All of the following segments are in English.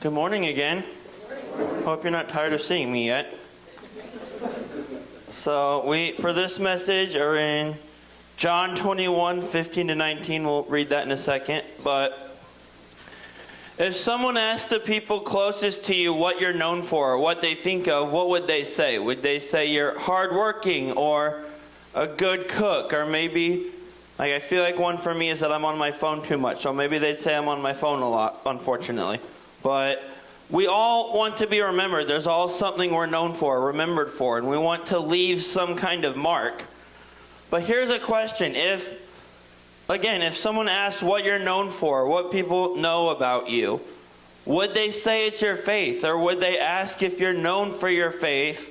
Good morning again. Hope you're not tired of seeing me yet. So we, for this message, are in John 21, 15 to 19. We'll read that in a second. But if someone asked the people closest to you what you're known for, or what they think of, what would they say? Would they say you're hardworking or a good cook? Or maybe, I feel like one for me is that I'm on my phone too much. So maybe they'd say I'm on my phone a lot, unfortunately. But we all want to be remembered. There's all something we're known for, remembered for, and we want to leave some kind of mark. But here's a question. If someone asks what you're known for, what people know about you, would they say it's your faith? Or would they ask if you're known for your faith?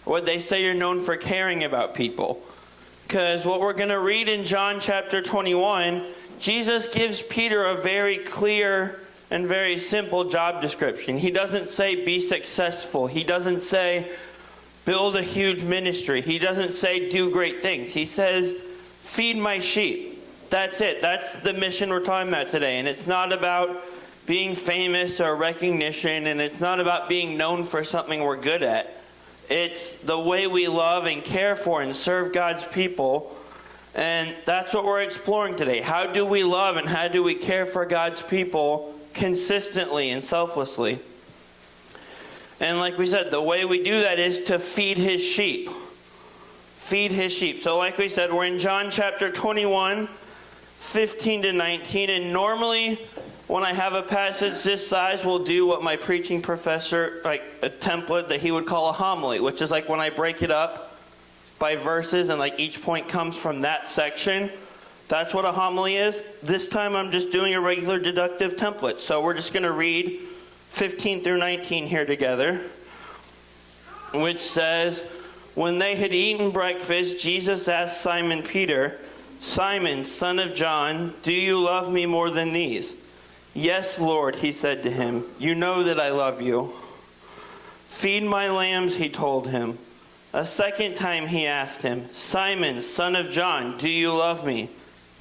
Or would they say you're known for caring about people? Because what we're going to read in John chapter 21, Jesus gives Peter a very clear and very simple job description. He doesn't say be successful. He doesn't say build a huge ministry. He doesn't say do great things. He says feed my sheep. That's it. That's the mission we're talking about today. And it's not about being famous or recognition, and it's not about being known for something we're good at. It's the way we love and care for and serve God's people. And that's what we're exploring today. How do we love and how do we care for God's people consistently and selflessly? And like we said, the way we do that is to feed his sheep. Feed his sheep. So like we said, we're in John chapter 21, 15 to 19. And normally when I have a passage this size, we'll do what my preaching professor, like a template that he would call a homily, which is like when I break it up by verses and like each point comes from that section. That's what a homily is. This time I'm just doing a regular deductive template. So we're just going to read 15 through 19 here together, which says, when they had eaten breakfast, Jesus asked Simon Peter, Simon, son of John, do you love me more than these? Yes, Lord, he said to him, you know that I love you. Feed my lambs, he told him. A second time he asked him, Simon, son of John, do you love me?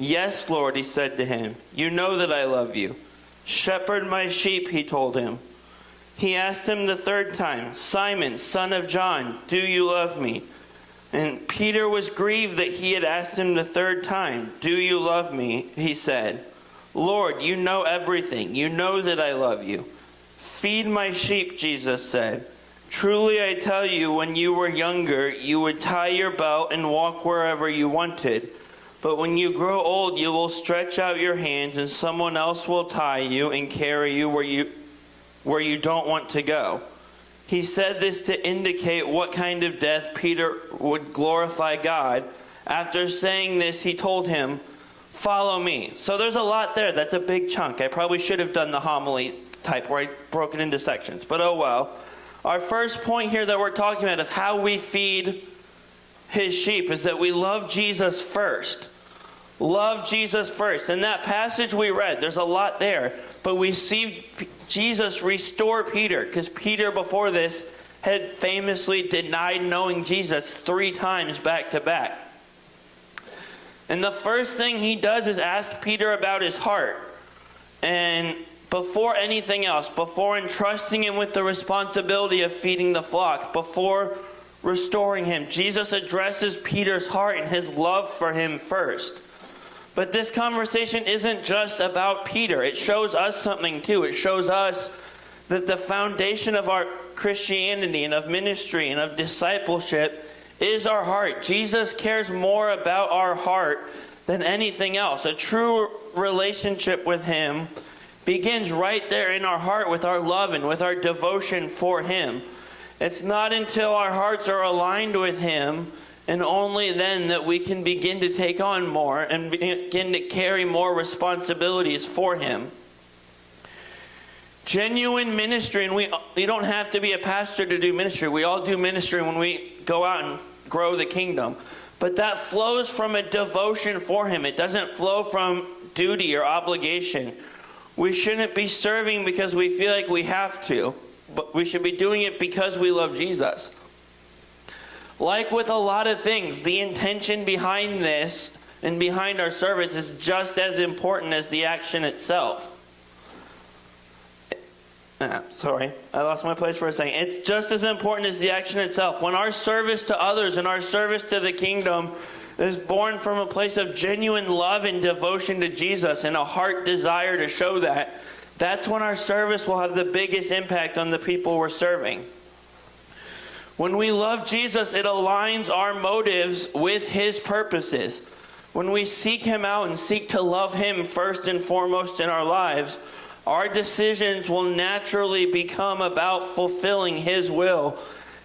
Yes, Lord, he said to him, you know that I love you. Shepherd my sheep, he told him. He asked him the third time, Simon, son of John, do you love me? And Peter was grieved that he had asked him the third time, do you love me? He said, Lord, you know everything. You know that I love you. Feed my sheep, Jesus said. Truly I tell you, when you were younger, you would tie your belt and walk wherever you wanted. But when you grow old, you will stretch out your hands, and someone else will tie you and carry you where you don't want to go. He said this to indicate what kind of death Peter would glorify God. After saying this, he told him, follow me. So there's a lot there. That's a big chunk. I probably should have done the homily type where I broke it into sections. But oh well. Our first point here that we're talking about of how we feed his sheep is that we love Jesus first. Love Jesus first. In that passage we read, there's a lot there. But we see Jesus restore Peter, because Peter before this had famously denied knowing Jesus 3 times back to back. And the first thing he does is ask Peter about his heart. And before anything else, before entrusting him with the responsibility of feeding the flock, before restoring him, Jesus addresses Peter's heart and his love for him first. But this conversation isn't just about Peter. It shows us something too. It shows us that the foundation of our Christianity and of ministry and of discipleship is our heart. Jesus cares more about our heart than anything else. A true relationship with him begins right there in our heart with our love and with our devotion for him. It's not until our hearts are aligned with him and only then that we can begin to take on more and begin to carry more responsibilities for him. Genuine ministry, and you don't have to be a pastor to do ministry. We all do ministry when we go out and grow the kingdom. But that flows from a devotion for him. It doesn't flow from duty or obligation. We shouldn't be serving because we feel like we have to, but we should be doing it because we love Jesus. Like with a lot of things, the intention behind this and behind our service is just as important as the action itself. Sorry, I lost my place for a second. It's just as important as the action itself. When our service to others and our service to the kingdom is born from a place of genuine love and devotion to Jesus and a heart desire to show that, that's when our service will have the biggest impact on the people we're serving. When we love Jesus, it aligns our motives with his purposes. When we seek him out and seek to love him first and foremost in our lives, our decisions will naturally become about fulfilling his will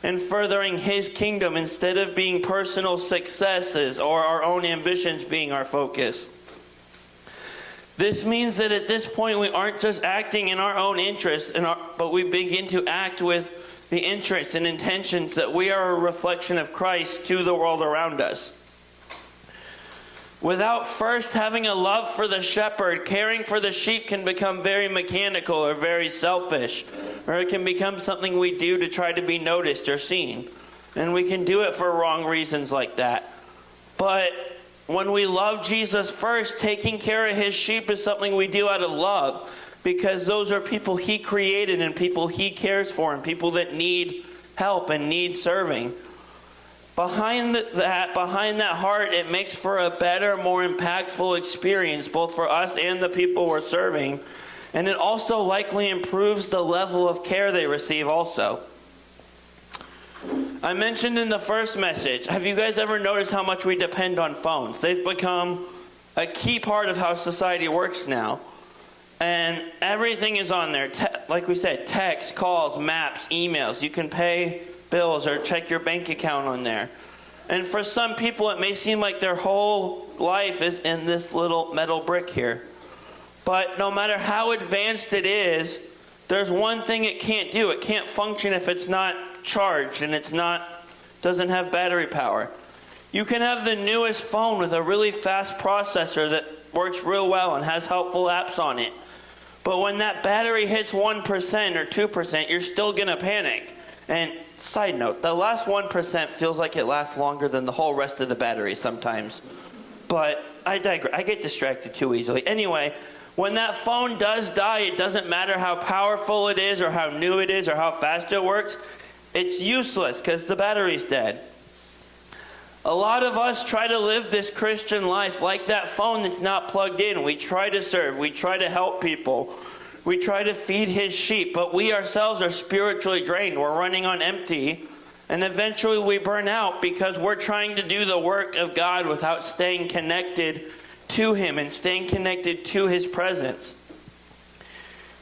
and furthering his kingdom instead of being personal successes or our own ambitions being our focus. This means that at this point we aren't just acting in our own interests, but we begin to act with the interests and intentions that we are a reflection of Christ to the world around us. Without first having a love for the shepherd, caring for the sheep can become very mechanical or very selfish, or it can become something we do to try to be noticed or seen. And we can do it for wrong reasons like that. But when we love Jesus first, taking care of his sheep is something we do out of love, because those are people he created and people he cares for and people that need help and need serving. Behind that heart, it makes for a better, more impactful experience, both for us and the people we're serving. And it also likely improves the level of care they receive also. I mentioned in the first message, have you guys ever noticed how much we depend on phones? They've become a key part of how society works now. And everything is on there. Like we said, text, calls, maps, emails. You can pay bills or check your bank account on there. And for some people, it may seem like their whole life is in this little metal brick here. But no matter how advanced it is, there's one thing it can't do. It can't function if it's not charged and doesn't have battery power. You can have the newest phone with a really fast processor that works real well and has helpful apps on it. But when that battery hits 1% or 2%, you're still going to panic. And side note, the last 1% feels like it lasts longer than the whole rest of the battery sometimes. But I digress. I get distracted too easily. Anyway, when that phone does die, it doesn't matter how powerful it is or how new it is or how fast it works. It's useless because the battery's dead. A lot of us try to live this Christian life like that phone that's not plugged in. We try to serve. We try to help people. We try to feed his sheep, but we ourselves are spiritually drained. We're running on empty, and eventually we burn out because we're trying to do the work of God without staying connected to him and staying connected to his presence.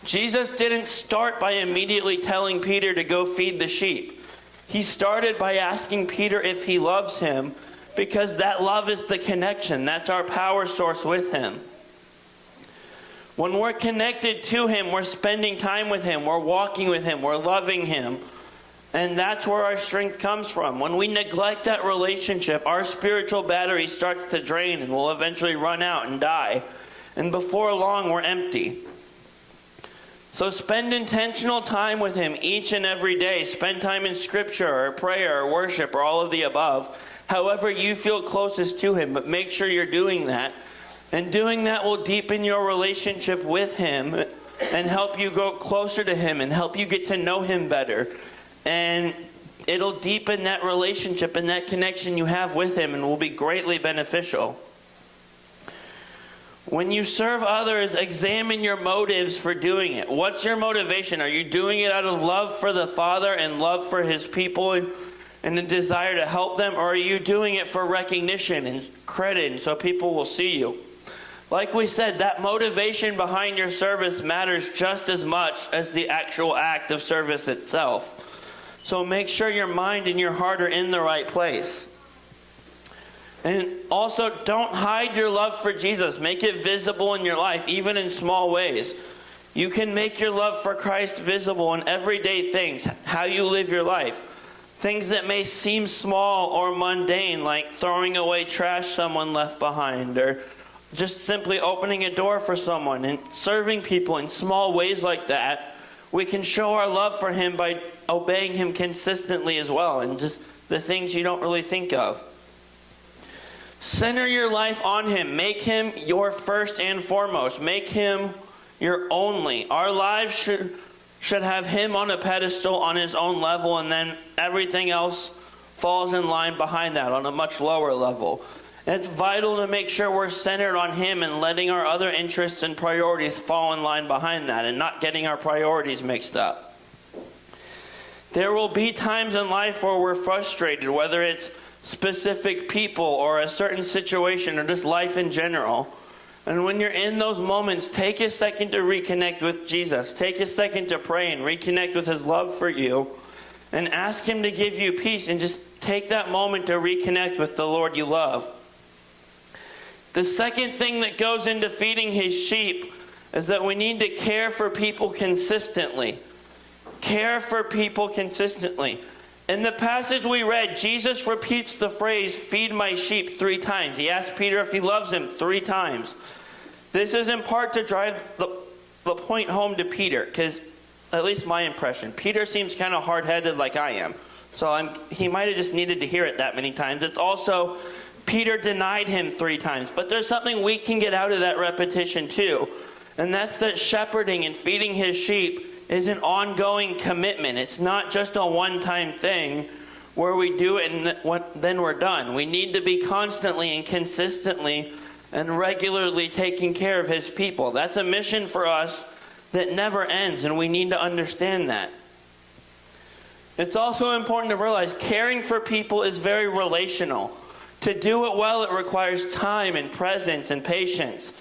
Jesus didn't start by immediately telling Peter to go feed the sheep. He started by asking Peter if he loves him, because that love is the connection. That's our power source with him. When we're connected to him, we're spending time with him, we're walking with him, we're loving him. And that's where our strength comes from. When we neglect that relationship, our spiritual battery starts to drain and will eventually run out and die. And before long, we're empty. So spend intentional time with him each and every day. Spend time in scripture or prayer or worship or all of the above. However you feel closest to him, but make sure you're doing that. And doing that will deepen your relationship with him and help you go closer to him and help you get to know him better. And it'll deepen that relationship and that connection you have with him and will be greatly beneficial. When you serve others, examine your motives for doing it. What's your motivation? Are you doing it out of love for the Father and love for his people and the desire to help them? Or are you doing it for recognition and credit and so people will see you? Like we said, that motivation behind your service matters just as much as the actual act of service itself. So make sure your mind and your heart are in the right place. And also, don't hide your love for Jesus. Make it visible in your life, even in small ways. You can make your love for Christ visible in everyday things, how you live your life. Things that may seem small or mundane, like throwing away trash someone left behind, or just simply opening a door for someone and serving people in small ways like that. We can show our love for him by obeying him consistently as well, and just the things you don't really think of. Center your life on him. Make him your first and foremost. Make him your only. Our lives should have him on a pedestal on his own level, and then everything else falls in line behind that on a much lower level. And it's vital to make sure we're centered on him and letting our other interests and priorities fall in line behind that and not getting our priorities mixed up. There will be times in life where we're frustrated, whether it's specific people or a certain situation or just life in general. And when you're in those moments, take a second to reconnect with Jesus. Take a second to pray and reconnect with his love for you. And ask him to give you peace, and just take that moment to reconnect with the Lord you love. The second thing that goes into feeding his sheep is that we need to care for people consistently. Care for people consistently. In the passage we read, Jesus repeats the phrase, "Feed my sheep," 3 times. He asked Peter if he loves him 3 times. This is in part to drive the point home to Peter, because, at least my impression, Peter seems kind of hard-headed like I am. So he might have just needed to hear it that many times. It's also, Peter denied him 3 times. But there's something we can get out of that repetition too. And that's that shepherding and feeding his sheep is an ongoing commitment. It's not just a one-time thing where we do it and then we're done. We need to be constantly and consistently and regularly taking care of his people. That's a mission for us that never ends, and we need to understand that. It's also important to realize caring for people is very relational. To do it well, it requires time and presence and patience.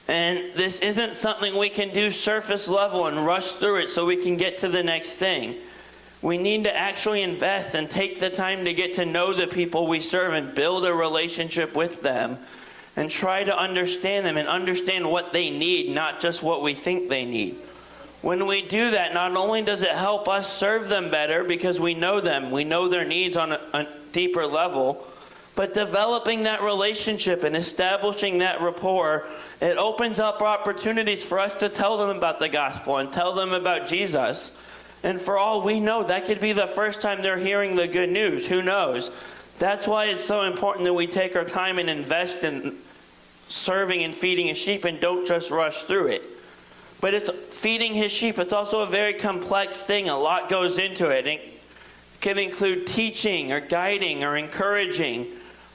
And this isn't something we can do surface level and rush through it so we can get to the next thing. We need to actually invest and take the time to get to know the people we serve and build a relationship with them and try to understand them and understand what they need, not just what we think they need. When we do that, not only does it help us serve them better because we know them, we know their needs on a deeper level, but developing that relationship and establishing that rapport, it opens up opportunities for us to tell them about the gospel and tell them about Jesus. And for all we know, that could be the first time they're hearing the good news. Who knows? That's why it's so important that we take our time and invest in serving and feeding his sheep and don't just rush through it. But it's feeding his sheep. It's also a very complex thing. A lot goes into it. It can include teaching or guiding or encouraging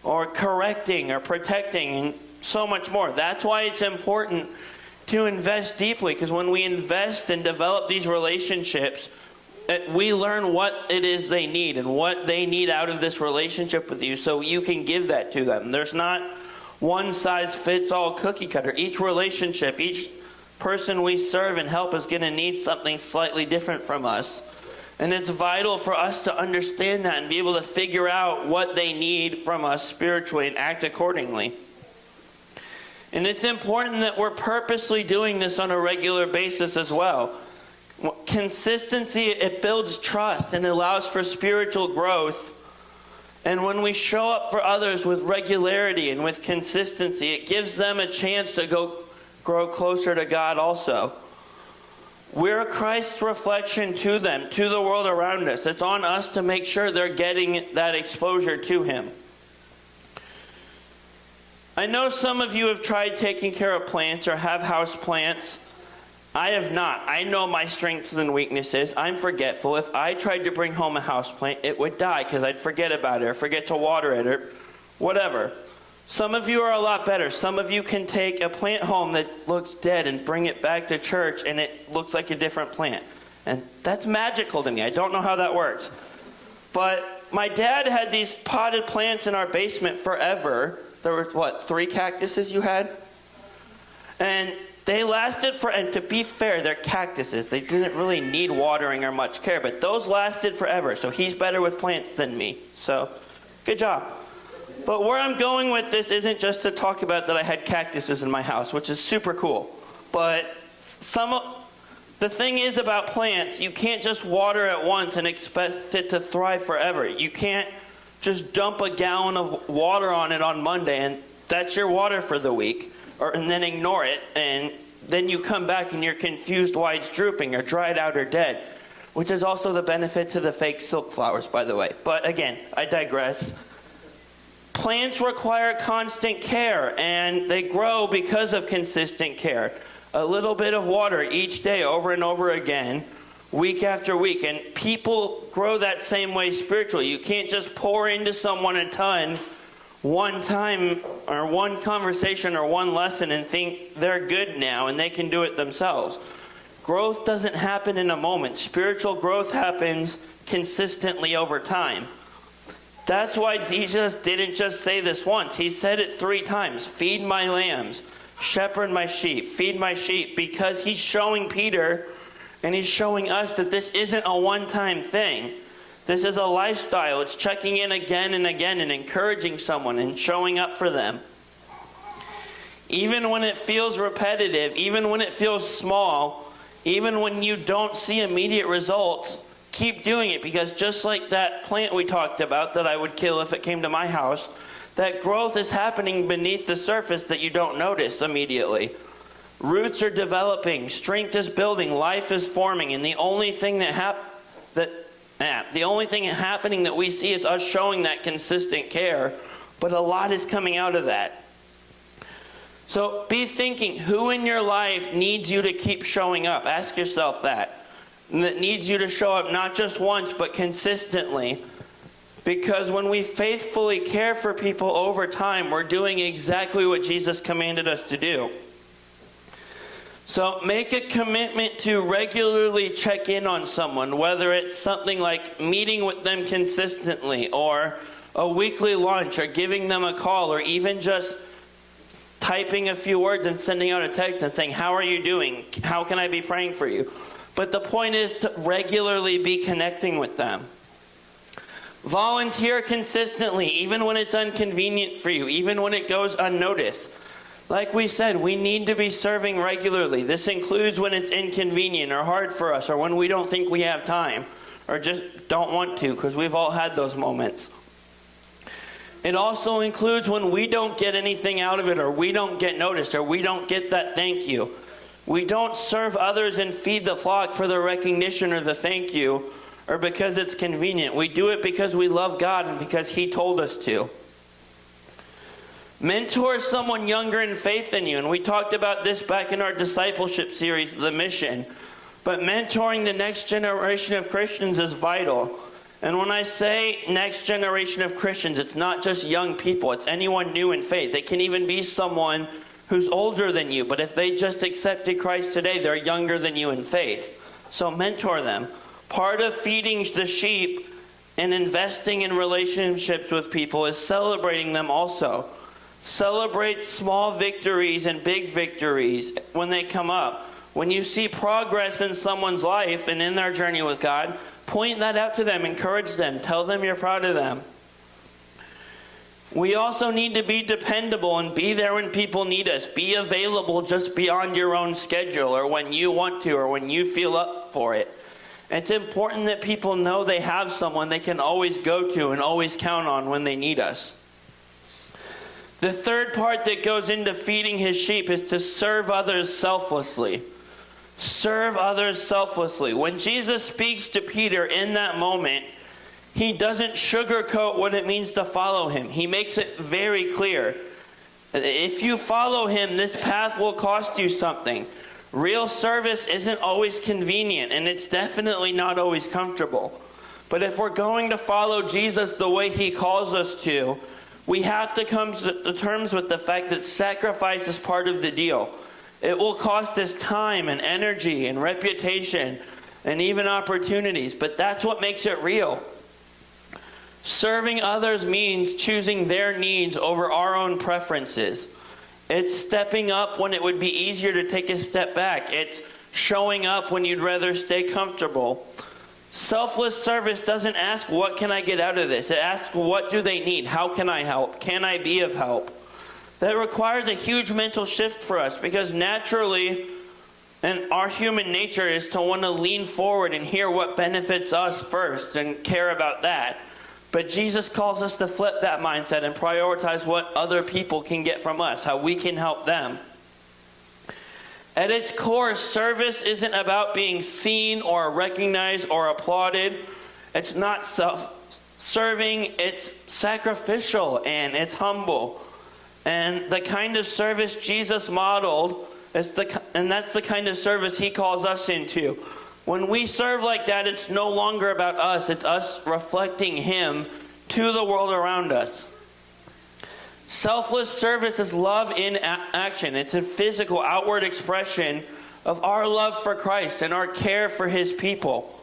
or correcting or protecting and so much more. That's why it's important to invest deeply, because when we invest and develop these relationships, we learn what it is they need and what they need out of this relationship with you so you can give that to them. There's not one size fits all cookie cutter. Each relationship, each person we serve and help is going to need something slightly different from us. And it's vital for us to understand that and be able to figure out what they need from us spiritually and act accordingly. And it's important that we're purposely doing this on a regular basis as well. Consistency, it builds trust and allows for spiritual growth. And when we show up for others with regularity and with consistency, it gives them a chance to grow closer to God also. We're Christ's reflection to them, to the world around us. It's on us to make sure they're getting that exposure to him. I know some of you have tried taking care of plants or have house plants. I have not. I know my strengths and weaknesses. I'm forgetful. If I tried to bring home a house plant, it would die because I'd forget about it or forget to water it or whatever. Some of you are a lot better. Some of you can take a plant home that looks dead and bring it back to church and it looks like a different plant. And that's magical to me. I don't know how that works. But my dad had these potted plants in our basement forever. There were, 3 cactuses you had? And they lasted and to be fair, they're cactuses. They didn't really need watering or much care, but those lasted forever. So he's better with plants than me. So, good job. But where I'm going with this isn't just to talk about that I had cactuses in my house, which is super cool. But the thing is about plants, you can't just water it once and expect it to thrive forever. You can't just dump a gallon of water on it on Monday and that's your water for the week, and then ignore it, and then you come back and you're confused why it's drooping or dried out or dead, which is also the benefit to the fake silk flowers, by the way. But again, I digress. Plants require constant care, and they grow because of consistent care. A little bit of water each day over and over again week after week. And people grow that same way spiritually. You can't just pour into someone a ton one time or one conversation or one lesson and think they're good now and they can do it themselves. Growth doesn't happen in a moment. Spiritual growth happens consistently over time. That's why Jesus didn't just say this once. He said it 3 times. Feed my lambs, shepherd my sheep, feed my sheep, because he's showing Peter and he's showing us that this isn't a one-time thing. This is a lifestyle. It's checking in again and again and encouraging someone and showing up for them. Even when it feels repetitive, even when it feels small, even when you don't see immediate results, keep doing it, because just like that plant we talked about that I would kill if it came to my house, that growth is happening beneath the surface that you don't notice immediately. Roots are developing, strength is building, life is forming, and the only thing happening that we see is us showing that consistent care, but a lot is coming out of that. So be thinking, who in your life needs you to keep showing up? Ask yourself that. And that needs you to show up not just once, but consistently. Because when we faithfully care for people over time, we're doing exactly what Jesus commanded us to do. So make a commitment to regularly check in on someone, whether it's something like meeting with them consistently, or a weekly lunch, or giving them a call, or even just typing a few words and sending out a text and saying, how are you doing? How can I be praying for you? But the point is to regularly be connecting with them. Volunteer consistently, even when it's inconvenient for you, even when it goes unnoticed. Like we said, we need to be serving regularly. This includes when it's inconvenient or hard for us, or when we don't think we have time, or just don't want to, because we've all had those moments. It also includes when we don't get anything out of it, or we don't get noticed, or we don't get that thank you. We don't serve others and feed the flock for the recognition or the thank you, or because it's convenient. We do it because we love God and because He told us to. Mentor someone younger in faith than you. And we talked about this back in our discipleship series, The Mission. But mentoring the next generation of Christians is vital. And when I say next generation of Christians, it's not just young people. It's anyone new in faith. It can even be someone who's older than you. But if they just accepted Christ today, they're younger than you in faith. So mentor them. Part of feeding the sheep and investing in relationships with people is celebrating them also. Celebrate small victories and big victories when they come up. When you see progress in someone's life and in their journey with God, point that out to them, encourage them, tell them you're proud of them. We also need to be dependable and be there when people need us. Be available just beyond your own schedule, or when you want to, or when you feel up for it. It's important that people know they have someone they can always go to and always count on when they need us. The third part that goes into feeding His sheep is to serve others selflessly. Serve others selflessly. When Jesus speaks to Peter in that moment, He doesn't sugarcoat what it means to follow Him. He makes it very clear. If you follow Him, this path will cost you something. Real service isn't always convenient, and it's definitely not always comfortable. But if we're going to follow Jesus the way He calls us to, we have to come to terms with the fact that sacrifice is part of the deal. It will cost us time and energy and reputation and even opportunities, but that's what makes it real. Serving others means choosing their needs over our own preferences. It's stepping up when it would be easier to take a step back. It's showing up when you'd rather stay comfortable. Selfless service doesn't ask, what can I get out of this? It asks, what do they need? How can I help? Can I be of help? That requires a huge mental shift for us, because naturally, and our human nature is to want to lean forward and hear what benefits us first and care about that. But Jesus calls us to flip that mindset and prioritize what other people can get from us, how we can help them. At its core, service isn't about being seen or recognized or applauded. It's not self-serving, it's sacrificial and it's humble. And the kind of service Jesus modeled, and that's the kind of service He calls us into. When we serve like that, it's no longer about us. It's us reflecting him to the world around us. Selfless service is love in action. It's a physical, outward expression of our love for Christ and our care for his people.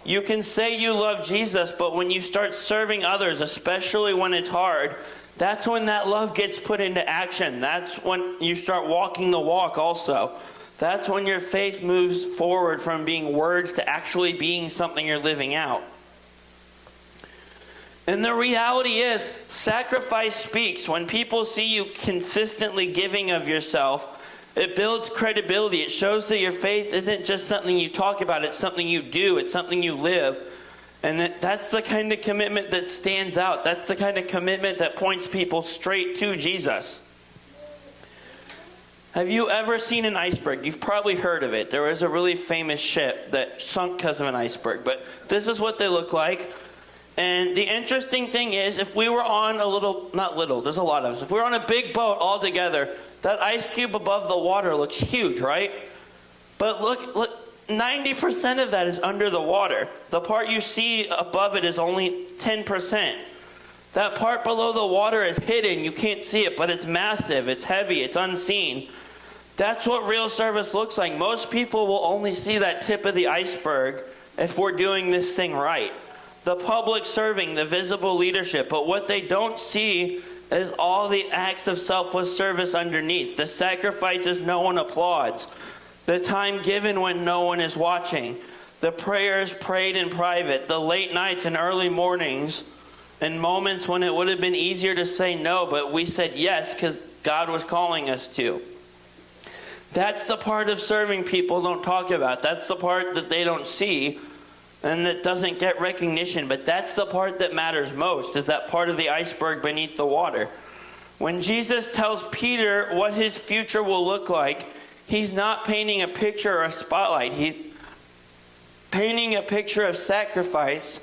You can say you love Jesus, but when you start serving others, especially when it's hard, that's when that love gets put into action. That's when you start walking the walk also. That's when your faith moves forward from being words to actually being something you're living out. And the reality is, sacrifice speaks. When people see you consistently giving of yourself, it builds credibility. It shows that your faith isn't just something you talk about. It's something you do. It's something you live. And that's the kind of commitment that stands out. That's the kind of commitment that points people straight to Jesus. Have you ever seen an iceberg? You've probably heard of it. There was a really famous ship that sunk because of an iceberg. But this is what they look like. And the interesting thing is, if we were on there's a lot of us. If we were on a big boat all together, that ice cube above the water looks huge, right? But look, 90% of that is under the water. The part you see above it is only 10%. That part below the water is hidden. You can't see it, but it's massive, it's heavy, it's unseen. That's what real service looks like. Most people will only see that tip of the iceberg if we're doing this thing right. The public serving, the visible leadership. But what they don't see is all the acts of selfless service underneath. The sacrifices no one applauds. The time given when no one is watching. The prayers prayed in private. The late nights and early mornings. And moments when it would have been easier to say no, but we said yes because God was calling us to. That's the part of serving people don't talk about. That's the part that they don't see and that doesn't get recognition. But that's the part that matters most, is that part of the iceberg beneath the water. When Jesus tells Peter what his future will look like, he's not painting a picture or a spotlight. He's painting a picture of sacrifice.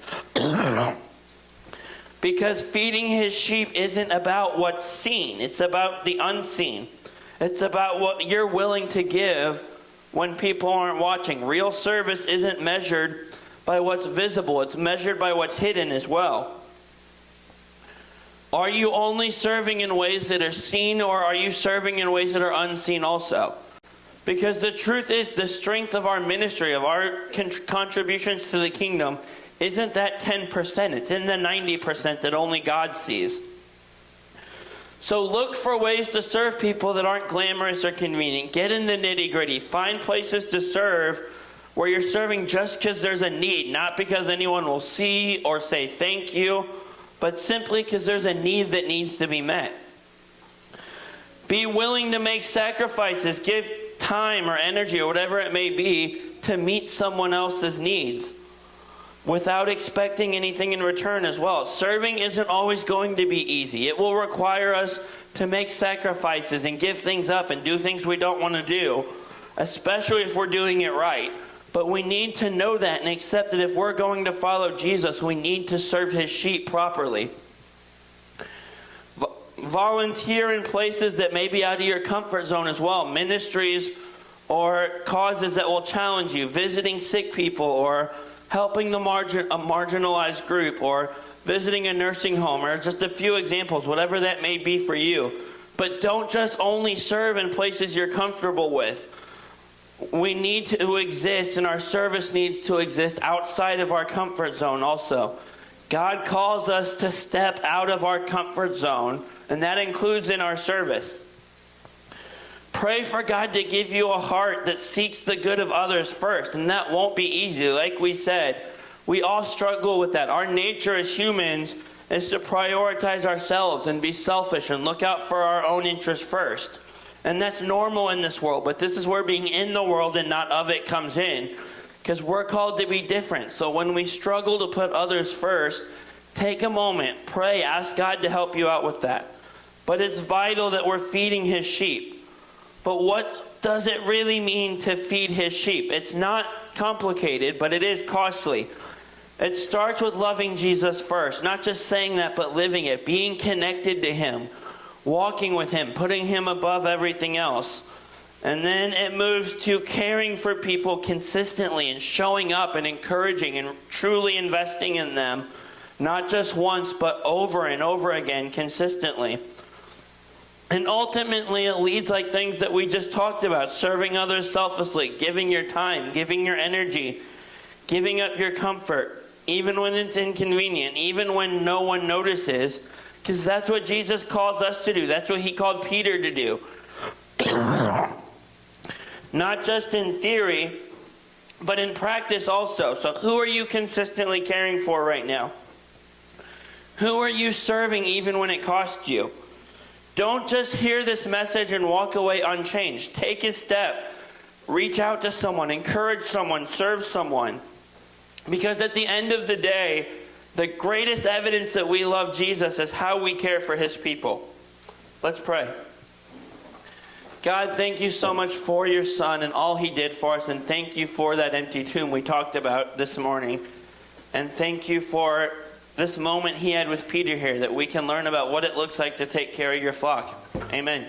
Because feeding his sheep isn't about what's seen. It's about the unseen. It's about what you're willing to give when people aren't watching. Real service isn't measured by what's visible. It's measured by what's hidden as well. Are you only serving in ways that are seen, or are you serving in ways that are unseen also? Because the truth is, the strength of our ministry, of our contributions to the kingdom, isn't that 10%. It's in the 90% that only God sees. So look for ways to serve people that aren't glamorous or convenient. Get in the nitty-gritty. Find places to serve where you're serving just because there's a need, not because anyone will see or say thank you, but simply because there's a need that needs to be met. Be willing to make sacrifices. Give time or energy or whatever it may be to meet someone else's needs, without expecting anything in return as well. Serving isn't always going to be easy. It will require us to make sacrifices and give things up and do things we don't want to do, especially if we're doing it right. But we need to know that and accept that if we're going to follow Jesus, we need to serve his sheep properly. Volunteer in places that may be out of your comfort zone as well. Ministries or causes that will challenge you. Visiting sick people, or helping a marginalized group, or visiting a nursing home, or just a few examples, whatever that may be for you. But don't just only serve in places you're comfortable with. We need to exist, and our service needs to exist outside of our comfort zone also. God calls us to step out of our comfort zone, and that includes in our service. Pray for God to give you a heart that seeks the good of others first, and that won't be easy. Like we said, we all struggle with that. Our nature as humans is to prioritize ourselves and be selfish and look out for our own interests first. And that's normal in this world, but this is where being in the world and not of it comes in, because we're called to be different. So when we struggle to put others first, take a moment, pray, ask God to help you out with that. But it's vital that we're feeding his sheep. But what does it really mean to feed his sheep? It's not complicated, but it is costly. It starts with loving Jesus first, not just saying that, but living it, being connected to him, walking with him, putting him above everything else. And then it moves to caring for people consistently and showing up and encouraging and truly investing in them, not just once, but over and over again consistently. And ultimately, it leads like things that we just talked about: serving others selflessly, giving your time, giving your energy, giving up your comfort, even when it's inconvenient, even when no one notices, because that's what Jesus calls us to do. That's what he called Peter to do. Not just in theory, but in practice also. So who are you consistently caring for right now? Who are you serving even when it costs you? Don't just hear this message and walk away unchanged. Take a step. Reach out to someone. Encourage someone. Serve someone. Because at the end of the day, the greatest evidence that we love Jesus is how we care for his people. Let's pray. God, thank you so much for your son and all he did for us. And thank you for that empty tomb we talked about this morning. And thank you for this moment he had with Peter here, that we can learn about what it looks like to take care of your flock. Amen.